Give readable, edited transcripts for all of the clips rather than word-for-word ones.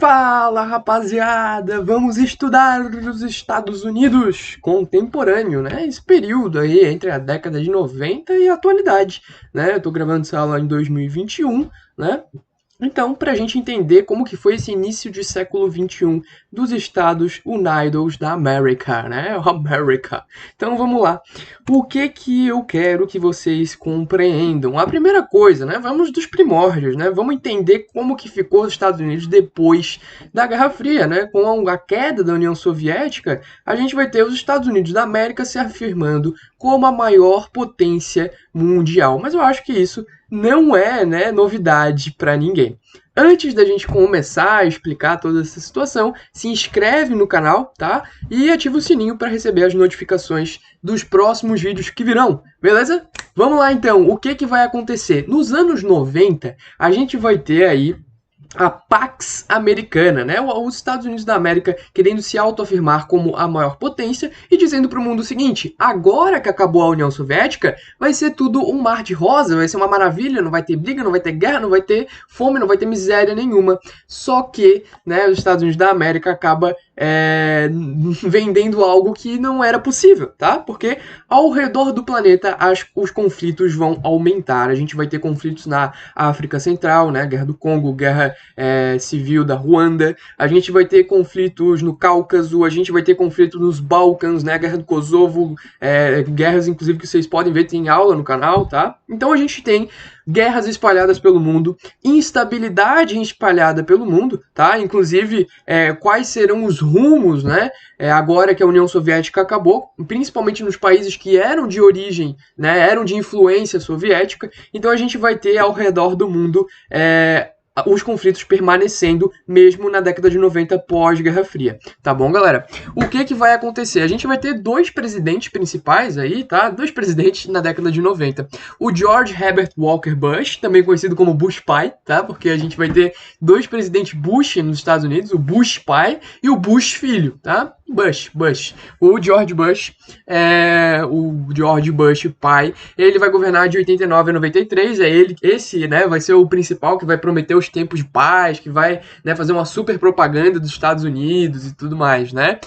Fala, rapaziada! Vamos estudar os Estados Unidos contemporâneo, né? Esse período aí entre a década de 90 e a atualidade, né? Eu tô gravando essa aula em 2021, né? Então, para a gente entender como que foi esse início de século XXI dos Estados Unidos da América, né? América. Então, vamos lá. O que que eu quero que vocês compreendam? A primeira coisa, né? Vamos dos primórdios, né? Vamos entender como que ficou os Estados Unidos depois da Guerra Fria, né? Com a queda da União Soviética, a gente vai ter os Estados Unidos da América se afirmando como a maior potência mundial. Mas eu acho que isso não é, né, novidade para ninguém. Antes da gente começar a explicar toda essa situação, se inscreve no canal, tá? E ativa o sininho para receber as notificações dos próximos vídeos que virão, beleza? Vamos lá então, o que vai acontecer? Nos anos 90, a gente vai ter aí a Pax Americana, né? Os Estados Unidos da América querendo se autoafirmar como a maior potência e dizendo para o mundo o seguinte: agora que acabou a União Soviética, vai ser tudo um mar de rosa, vai ser uma maravilha, não vai ter briga, não vai ter guerra, não vai ter fome, não vai ter miséria nenhuma. Só que, né, os Estados Unidos da América acaba vendendo algo que não era possível, tá? Porque ao redor do planeta os conflitos vão aumentar. A gente vai ter conflitos na África Central, né? Guerra do Congo, guerra civil da Ruanda. A gente vai ter conflitos no Cáucaso, a gente vai ter conflitos nos Balcãs, né? Guerra do Kosovo, guerras inclusive que vocês podem ver, tem aula no canal, tá? Então a gente tem guerras espalhadas pelo mundo, instabilidade espalhada pelo mundo, tá? Inclusive, quais serão os rumos, né? Agora que a União Soviética acabou, principalmente nos países que eram de origem, né? Eram de influência soviética. Então a gente vai ter ao redor do mundo os conflitos permanecendo mesmo na década de 90 pós-Guerra Fria. Tá bom, galera? O que vai acontecer? A gente vai ter dois presidentes principais aí, tá? Dois presidentes na década de 90. O George Herbert Walker Bush, também conhecido como Bush pai, tá? Porque a gente vai ter dois presidentes Bush nos Estados Unidos, o Bush pai e o Bush filho, tá? Bush. O George Bush pai, ele vai governar de 89 a 93, esse, né, vai ser o principal que vai prometer os tempos de paz, que vai, né, fazer uma super propaganda dos Estados Unidos e tudo mais, né?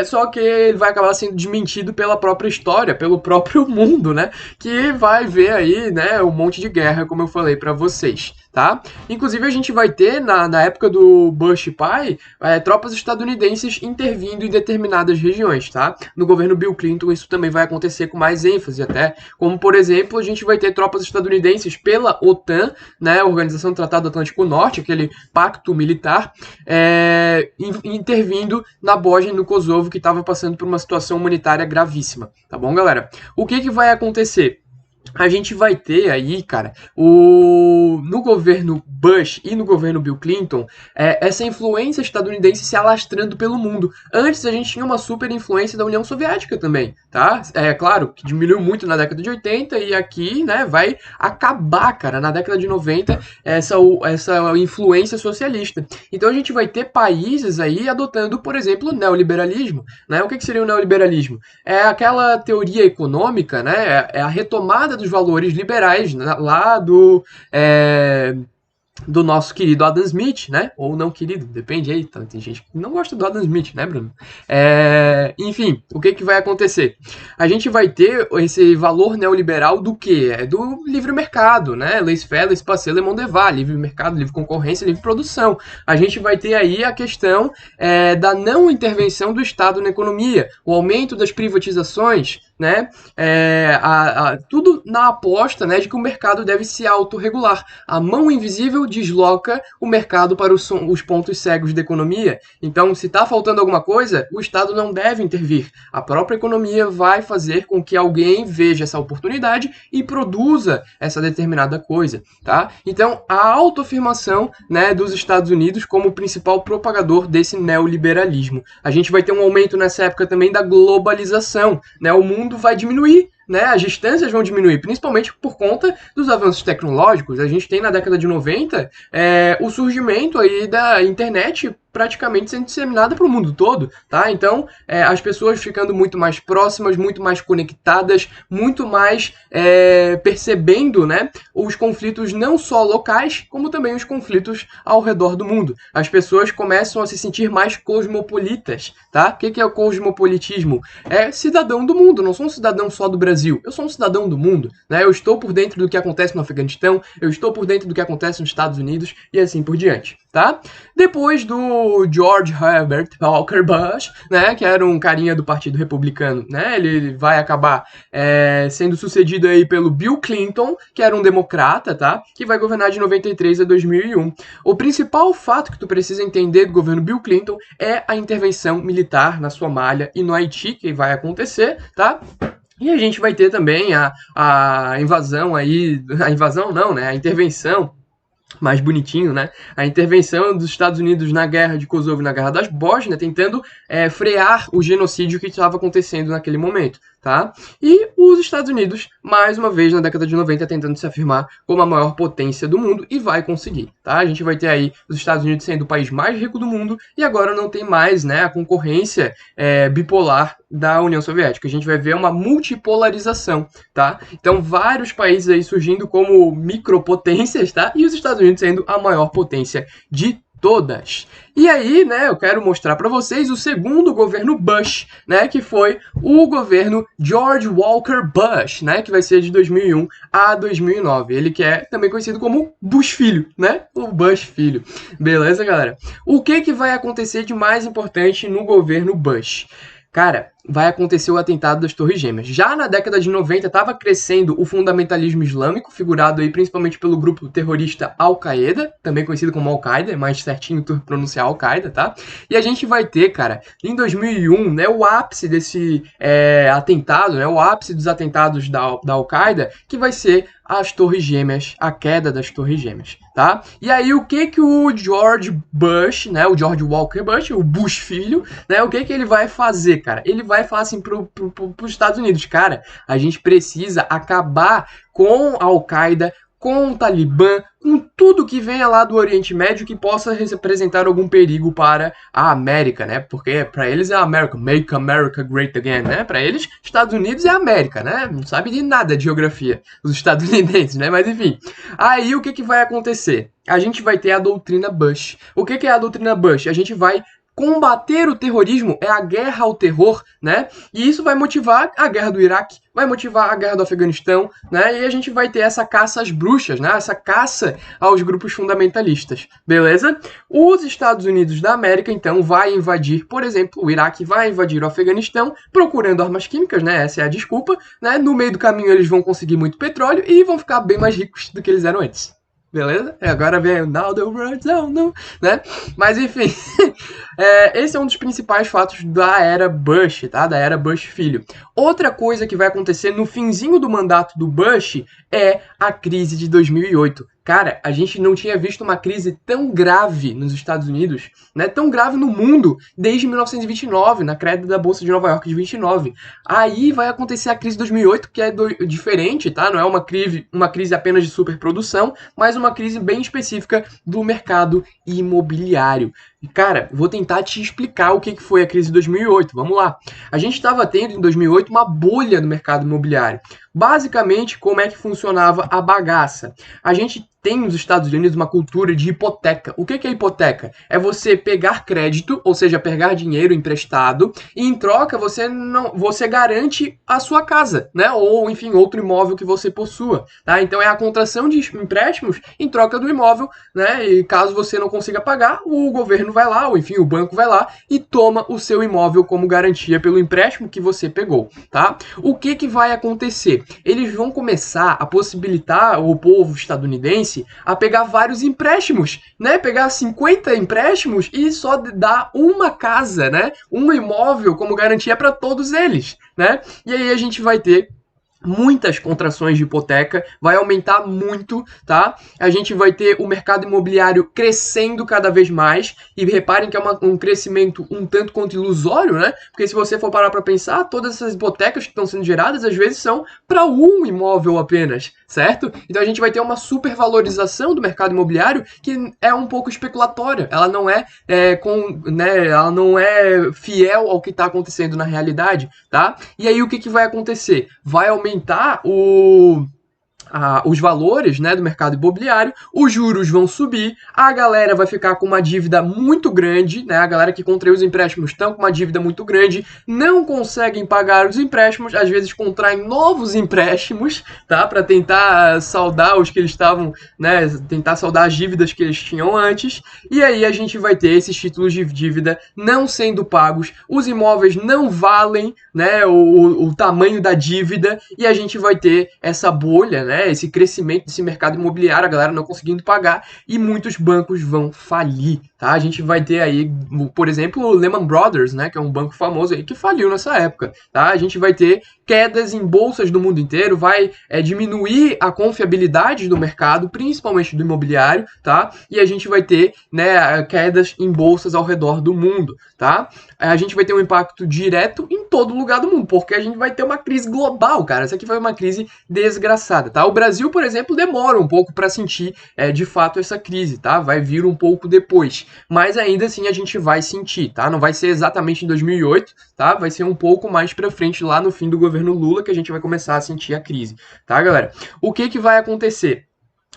Só que ele vai acabar sendo desmentido pela própria história, pelo próprio mundo, né? Que vai ver aí, né, um monte de guerra, como eu falei pra vocês, tá? Inclusive a gente vai ter, na época do Bush pai, tropas estadunidenses intervindo em determinadas regiões, tá? No governo Bill Clinton isso também vai acontecer com mais ênfase até, como por exemplo, a gente vai ter tropas estadunidenses pela OTAN, né, Organização do Tratado Atlântico Norte, aquele pacto militar, intervindo na Bósnia e no Kosovo, que estava passando por uma situação humanitária gravíssima, tá bom, galera? O que vai acontecer? A gente vai ter aí, cara, no governo Bush e no governo Bill Clinton, essa influência estadunidense se alastrando pelo mundo. Antes a gente tinha uma super influência da União Soviética também, tá? Claro que diminuiu muito na década de 80 e aqui, né, vai acabar, cara, na década de 90 essa influência socialista. Então a gente vai ter países aí adotando, por exemplo, o neoliberalismo, né? O que seria o neoliberalismo? É aquela teoria econômica, né? É a retomada dos valores liberais, né, lá do nosso querido Adam Smith, né? Ou não querido, depende aí. Tem gente que não gosta do Adam Smith, né, Bruno? Enfim, o que vai acontecer? A gente vai ter esse valor neoliberal do quê? Do livre mercado, né? Laissez-faire, laissez-passer, le monde va. Livre mercado, livre concorrência, livre produção. A gente vai ter aí a questão da não intervenção do Estado na economia, o aumento das privatizações, né? Tudo na aposta, né, de que o mercado deve se autorregular. A mão invisível desloca o mercado para os pontos cegos da economia. Então, se está faltando alguma coisa, o Estado não deve intervir. A própria economia vai fazer com que alguém veja essa oportunidade e produza essa determinada coisa, tá? Então, a autoafirmação, né, dos Estados Unidos como principal propagador desse neoliberalismo. A gente vai ter um aumento nessa época também da globalização, né? O mundo vai diminuir, né? As distâncias vão diminuir, principalmente por conta dos avanços tecnológicos. A gente tem na década de 90 o surgimento aí da internet praticamente sendo disseminada para o mundo todo, tá? Então, as pessoas ficando muito mais próximas, muito mais conectadas, muito mais percebendo, né, os conflitos não só locais, como também os conflitos ao redor do mundo. As pessoas começam a se sentir mais cosmopolitas, tá? O que é o cosmopolitismo? É cidadão do mundo, não sou um cidadão só do Brasil, eu sou um cidadão do mundo, né? Eu estou por dentro do que acontece no Afeganistão, eu estou por dentro do que acontece nos Estados Unidos e assim por diante, tá? Depois do George Herbert Walker Bush, né, que era um carinha do Partido Republicano, né, ele vai acabar sendo sucedido aí pelo Bill Clinton, que era um democrata, tá, que vai governar de 93 a 2001. O principal fato que tu precisa entender do governo Bill Clinton é a intervenção militar na Somália e no Haiti, que vai acontecer, tá? E a gente vai ter também a invasão aí, a invasão não, né, a intervenção mais bonitinho, né? A intervenção dos Estados Unidos na guerra de Kosovo e na guerra das Bósnia, tentando frear o genocídio que estava acontecendo naquele momento, tá? E os Estados Unidos, mais uma vez, na década de 90, tentando se afirmar como a maior potência do mundo, e vai conseguir, tá? A gente vai ter aí os Estados Unidos sendo o país mais rico do mundo, e agora não tem mais, né, a concorrência bipolar da União Soviética. A gente vai ver uma multipolarização, tá? Então, vários países aí surgindo como micropotências, tá? E os Estados Unidos sendo a maior potência de todas. E aí, né, eu quero mostrar para vocês o segundo governo Bush, né, que foi o governo George Walker Bush, né, que vai ser de 2001 a 2009. Ele que é também conhecido como Bush Filho, né, o Bush Filho. Beleza, galera? O que vai acontecer de mais importante no governo Bush? Cara, vai acontecer o atentado das Torres Gêmeas. Já na década de 90 estava crescendo o fundamentalismo islâmico, figurado aí principalmente pelo grupo terrorista Al-Qaeda, também conhecido como Al-Qaeda, é mais certinho tu pronunciar Al-Qaeda, tá? E a gente vai ter, cara, em 2001, né, o ápice desse atentado, né, o ápice dos atentados da Al-Qaeda, que vai ser as Torres Gêmeas, a queda das Torres Gêmeas, tá? E aí o que o George Bush, né, o George Walker Bush, o Bush filho, né, o que ele vai fazer, cara? Ele vai falar assim pros Estados Unidos, cara, a gente precisa acabar com a Al-Qaeda, com o Talibã, com tudo que venha lá do Oriente Médio que possa representar algum perigo para a América, né? Porque para eles é a América, make America great again, né? Para eles, Estados Unidos é a América, né? Não sabe de nada de geografia, os estadunidenses, né? Mas enfim, aí o que vai acontecer? A gente vai ter a doutrina Bush. O que é a doutrina Bush? A gente vai combater o terrorismo, é a guerra ao terror, né? E isso vai motivar a guerra do Iraque, vai motivar a guerra do Afeganistão, né? E a gente vai ter essa caça às bruxas, né? Essa caça aos grupos fundamentalistas, beleza? Os Estados Unidos da América, então, vai invadir, por exemplo, o Iraque vai invadir o Afeganistão, procurando armas químicas, né? Essa é a desculpa, né? No meio do caminho eles vão conseguir muito petróleo e vão ficar bem mais ricos do que eles eram antes. Beleza? Agora vem o Now the World's on, né? Mas enfim, esse é um dos principais fatos da era Bush, tá? Da era Bush filho. Outra coisa que vai acontecer no finzinho do mandato do Bush é a crise de 2008. Cara, a gente não tinha visto uma crise tão grave nos Estados Unidos, né? Tão grave no mundo desde 1929, na queda da Bolsa de Nova York de 29. Aí vai acontecer a crise de 2008, que é diferente, tá? Não é uma crise apenas de superprodução, mas uma crise bem específica do mercado imobiliário. E, cara, vou tentar te explicar o que foi a crise de 2008. Vamos lá. A gente estava tendo, em 2008, uma bolha no mercado imobiliário. Basicamente, como é que funcionava a bagaça? A gente tem nos Estados Unidos uma cultura de hipoteca. O que é hipoteca? É você pegar crédito, ou seja, pegar dinheiro emprestado, e em troca você garante a sua casa, né? Ou, enfim, outro imóvel que você possua, tá? Então é a contração de empréstimos em troca do imóvel, né? E caso você não consiga pagar, o governo vai lá, ou enfim, o banco vai lá e toma o seu imóvel como garantia pelo empréstimo que você pegou, tá? O que vai acontecer? Eles vão começar a possibilitar o povo estadunidense a pegar vários empréstimos, né? Pegar 50 empréstimos e só dar uma casa, né? Um imóvel como garantia para todos eles, né? E aí a gente vai ter muitas contrações de hipoteca, vai aumentar muito, tá? A gente vai ter o mercado imobiliário crescendo cada vez mais, e reparem que é um crescimento um tanto quanto ilusório, né? Porque se você for parar para pensar, todas essas hipotecas que estão sendo geradas, às vezes são para um imóvel apenas, certo? Então a gente vai ter uma supervalorização do mercado imobiliário que é um pouco especulatória. Ela não ela não é fiel ao que está acontecendo na realidade, tá? E aí o que vai acontecer? Vai aumentar os valores, né, do mercado imobiliário, os juros vão subir, a galera vai ficar com uma dívida muito grande, né, a galera que contraiu os empréstimos estão com uma dívida muito grande, não conseguem pagar os empréstimos, às vezes contraem novos empréstimos, tá, para tentar saldar os que eles estavam, né, tentar saldar as dívidas que eles tinham antes, e aí a gente vai ter esses títulos de dívida não sendo pagos, os imóveis não valem, né, o tamanho da dívida, e a gente vai ter essa bolha, né, esse crescimento desse mercado imobiliário, a galera não conseguindo pagar e muitos bancos vão falir, tá? A gente vai ter aí, por exemplo, o Lehman Brothers, né, que é um banco famoso aí que faliu nessa época, tá? A gente vai ter quedas em bolsas do mundo inteiro, vai diminuir a confiabilidade do mercado, principalmente do imobiliário, tá? E a gente vai ter, né, quedas em bolsas ao redor do mundo, tá? A gente vai ter um impacto direto em todo lugar do mundo, porque a gente vai ter uma crise global, cara. Essa aqui foi uma crise desgraçada, tá? O Brasil, por exemplo, demora um pouco para sentir de fato essa crise, tá? Vai vir um pouco depois, mas ainda assim a gente vai sentir, tá? Não vai ser exatamente em 2008, tá? Vai ser um pouco mais para frente, lá no fim do governo Lula, que a gente vai começar a sentir a crise, tá, galera? O que vai acontecer?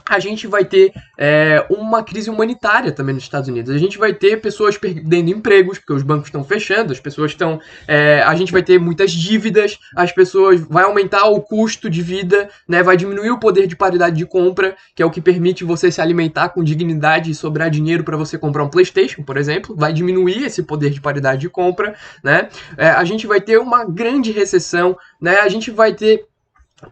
A gente vai ter uma crise humanitária também nos Estados Unidos. A gente vai ter pessoas perdendo empregos, porque os bancos estão fechando, as pessoas estão. A gente vai ter muitas dívidas, as pessoas. Vai aumentar o custo de vida, né? Vai diminuir o poder de paridade de compra, que é o que permite você se alimentar com dignidade e sobrar dinheiro para você comprar um PlayStation, por exemplo. Vai diminuir esse poder de paridade de compra, né? A gente vai ter uma grande recessão, né? A gente vai ter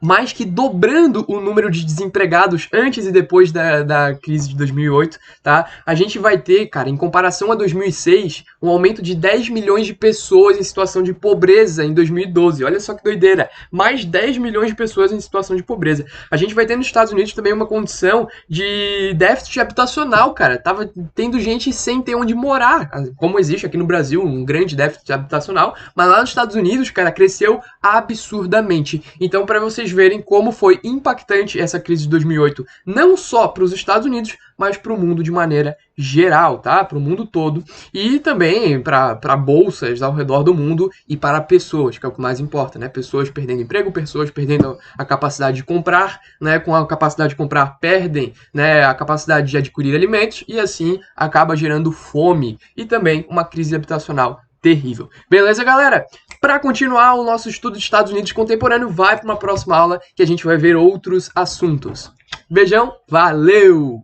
mais que dobrando o número de desempregados antes e depois da crise de 2008, tá? A gente vai ter, cara, em comparação a 2006, um aumento de 10 milhões de pessoas em situação de pobreza em 2012. Olha só que doideira. Mais 10 milhões de pessoas em situação de pobreza. A gente vai ter nos Estados Unidos também uma condição de déficit habitacional, cara. Tava tendo gente sem ter onde morar, como existe aqui no Brasil, um grande déficit habitacional, mas lá nos Estados Unidos, cara, cresceu absurdamente. Então, para vocês verem como foi impactante essa crise de 2008, não só para os Estados Unidos, mas para o mundo de maneira geral, tá? Para o mundo todo e também para bolsas ao redor do mundo e para pessoas, que é o que mais importa, né? Pessoas perdendo emprego, pessoas perdendo a capacidade de comprar, né? Com a capacidade de comprar perdem, né? A capacidade de adquirir alimentos e assim acaba gerando fome e também uma crise habitacional terrível. Beleza, galera? Para continuar o nosso estudo de Estados Unidos contemporâneo, vai para uma próxima aula que a gente vai ver outros assuntos. Beijão, valeu!